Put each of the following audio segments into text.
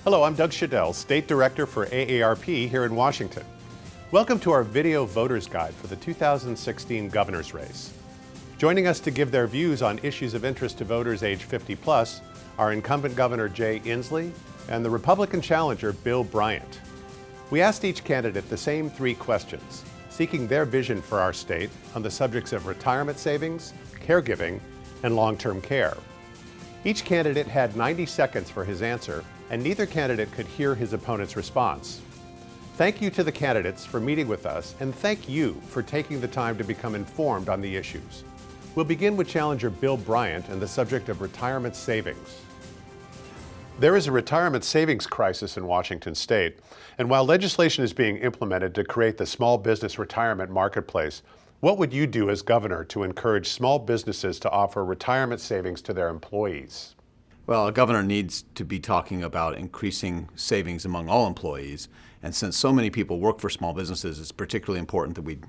Hello, I'm Doug Shadel, State Director for AARP here in Washington. Welcome to our video voters guide for the 2016 governor's race. Joining us to give their views on issues of interest to voters age 50 plus are incumbent Governor Jay Inslee and the Republican challenger Bill Bryant. We asked each candidate the same three questions, seeking their vision for our state on the subjects of retirement savings, caregiving, and long-term care. Each candidate had 90 seconds for his answer, and neither candidate could hear his opponent's response. Thank you to the candidates for meeting with us, and thank you for taking the time to become informed on the issues. We'll begin with challenger Bill Bryant and the subject of retirement savings. There is a retirement savings crisis in Washington state, and while legislation is being implemented to create the small business retirement marketplace, what would you do as governor to encourage small businesses to offer retirement savings to their employees? Well, a governor needs to be talking about increasing savings among all employees. And since so many people work for small businesses, it's particularly important that we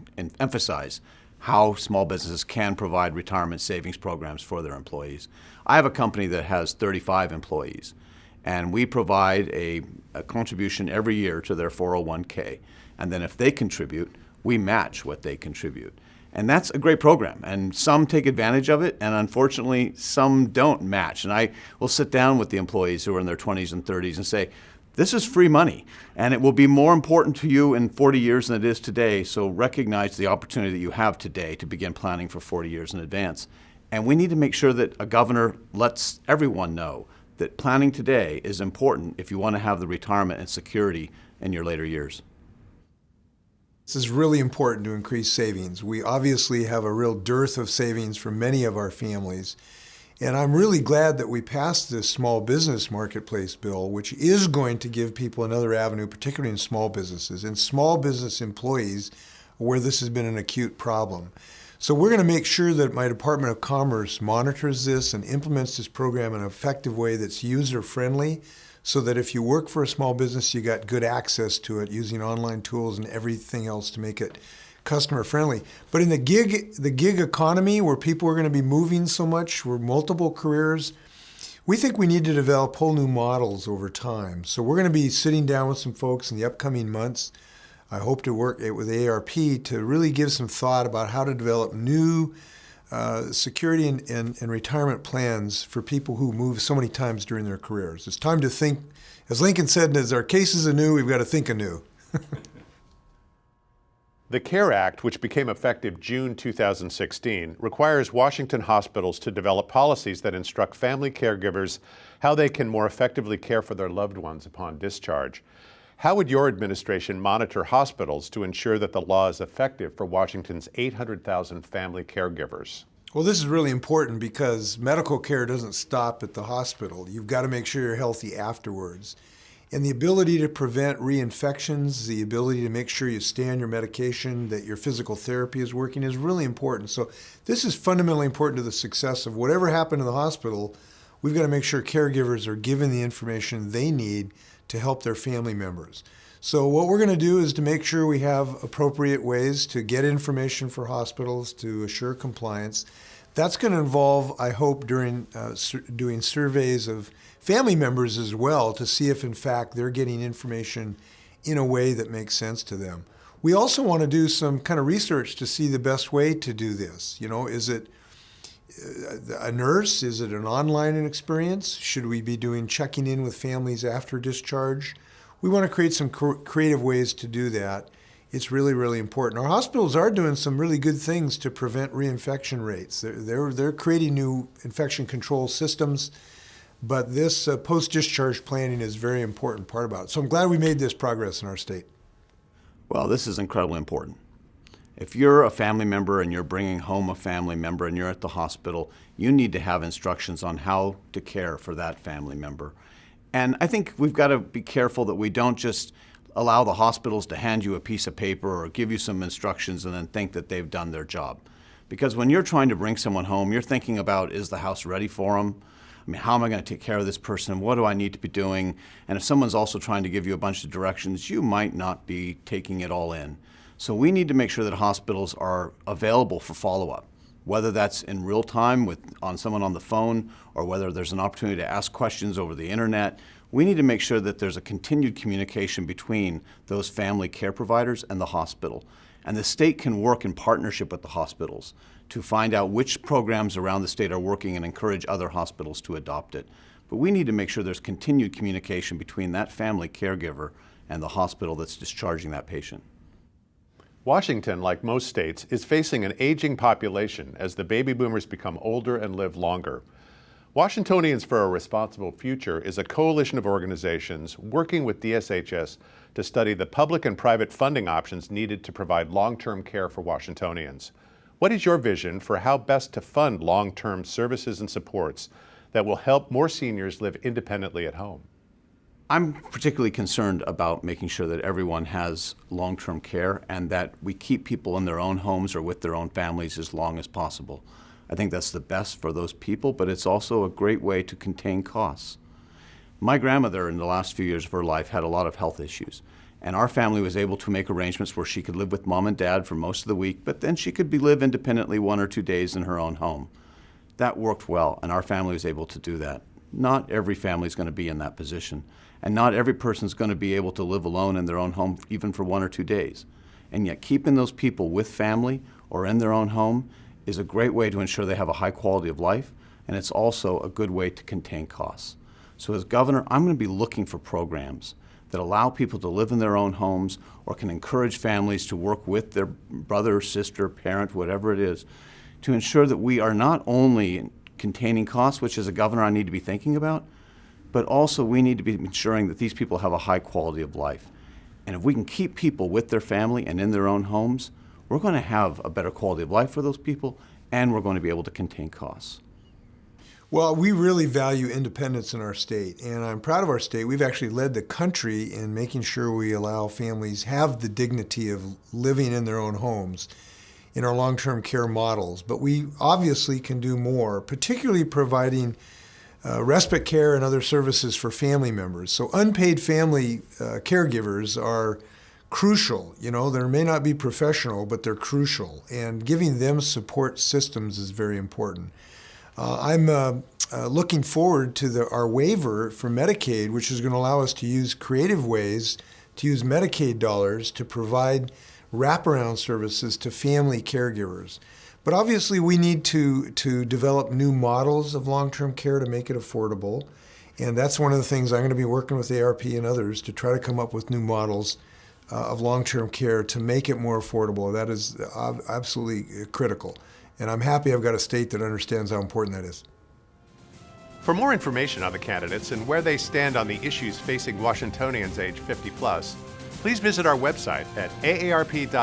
emphasize how small businesses can provide retirement savings programs for their employees. I have a company that has 35 employees, and we provide a contribution every year to their 401k. And then if they contribute, we match what they contribute. And that's a great program, and some take advantage of it, and unfortunately, some don't match. And I will sit down with the employees who are in their 20s and 30s and say, this is free money, and it will be more important to you in 40 years than it is today, so recognize the opportunity that you have today to begin planning for 40 years in advance. And we need to make sure that a governor lets everyone know that planning today is important if you want to have the retirement and security in your later years. This is really important to increase savings. We obviously have a real dearth of savings for many of our families. And I'm really glad that we passed this small business marketplace bill, which is going to give people another avenue, particularly in small businesses and small business employees where this has been an acute problem. So we're going to make sure that my Department of Commerce monitors this and implements this program in an effective way that's user-friendly, so that if you work for a small business, you got good access to it using online tools and everything else to make it customer friendly. But in the gig economy, where people are going to be moving so much, where multiple careers, we think we need to develop whole new models over time. So we're going to be sitting down with some folks in the upcoming months. I hope to work with AARP to really give some thought about how to develop new security and retirement plans for people who move so many times during their careers. It's time to think, as Lincoln said, as our case is anew, we've got to think anew. The CARE Act, which became effective June 2016, requires Washington hospitals to develop policies that instruct family caregivers how they can more effectively care for their loved ones upon discharge. How would your administration monitor hospitals to ensure that the law is effective for Washington's 800,000 family caregivers? Well, this is really important because medical care doesn't stop at the hospital. You've got to make sure you're healthy afterwards. And the ability to prevent reinfections, the ability to make sure you stay on your medication, that your physical therapy is working is really important. So this is fundamentally important to the success of whatever happened in the hospital. We've got to make sure caregivers are given the information they need to help their family members. So what we're going to do is to make sure we have appropriate ways to get information for hospitals to assure compliance. That's going to involve, I hope, doing surveys of family members as well to see if, in fact, they're getting information in a way that makes sense to them. We also want to do some kind of research to see the best way to do this. You know, is it a nurse? Is it an online experience? Should we be doing checking in with families after discharge? We want to create some creative ways to do that. It's really, really important. Our hospitals are doing some really good things to prevent reinfection rates. They're creating new infection control systems, but this post-discharge planning is a very important part about it. So I'm glad we made this progress in our state. Well, this is incredibly important. If you're a family member and you're bringing home a family member and you're at the hospital, you need to have instructions on how to care for that family member. And I think we've got to be careful that we don't just allow the hospitals to hand you a piece of paper or give you some instructions and then think that they've done their job. Because when you're trying to bring someone home, you're thinking about, is the house ready for them? I mean, how am I going to take care of this person? What do I need to be doing? And if someone's also trying to give you a bunch of directions, you might not be taking it all in. So we need to make sure that hospitals are available for follow-up, whether that's in real time on someone on the phone or whether there's an opportunity to ask questions over the internet. we need to make sure that there's a continued communication between those family care providers and the hospital. And the state can work in partnership with the hospitals to find out which programs around the state are working and encourage other hospitals to adopt it. But we need to make sure there's continued communication between that family caregiver and the hospital that's discharging that patient. Washington, like most states, is facing an aging population as the baby boomers become older and live longer. Washingtonians for a Responsible Future is a coalition of organizations working with DSHS to study the public and private funding options needed to provide long-term care for Washingtonians. What is your vision for how best to fund long-term services and supports that will help more seniors live independently at home? I'm particularly concerned about making sure that everyone has long-term care and that we keep people in their own homes or with their own families as long as possible. I think that's the best for those people, but it's also a great way to contain costs. My grandmother in the last few years of her life had a lot of health issues, and our family was able to make arrangements where she could live with mom and dad for most of the week, but then she could live independently 1 or 2 days in her own home. That worked well, and our family was able to do that. Not every family is going to be in that position, and not every person is going to be able to live alone in their own home even for 1 or 2 days. And yet keeping those people with family or in their own home is a great way to ensure they have a high quality of life, and it's also a good way to contain costs. So as governor, I'm going to be looking for programs that allow people to live in their own homes or can encourage families to work with their brother, sister, parent, whatever it is, to ensure that we are not only containing costs, which as a governor I need to be thinking about, but also we need to be ensuring that these people have a high quality of life. And if we can keep people with their family and in their own homes, we're going to have a better quality of life for those people, and we're going to be able to contain costs. Well, we really value independence in our state, and I'm proud of our state. We've actually led the country in making sure we allow families have the dignity of living in their own homes in our long-term care models. But we obviously can do more, particularly providing respite care and other services for family members. So unpaid family caregivers are crucial. You know, they may not be professional, but they're crucial, and giving them support systems is very important. I'm looking forward to our waiver for Medicaid, which is going to allow us to use creative ways to use Medicaid dollars to provide wraparound services to family caregivers. But obviously we need to develop new models of long-term care to make it affordable, and that's one of the things I'm going to be working with AARP and others to try to come up with new models of long-term care to make it more affordable. That is absolutely critical. And I'm happy I've got a state that understands how important that is. For more information on the candidates and where they stand on the issues facing Washingtonians age 50+, please visit our website at aarp.org/WA.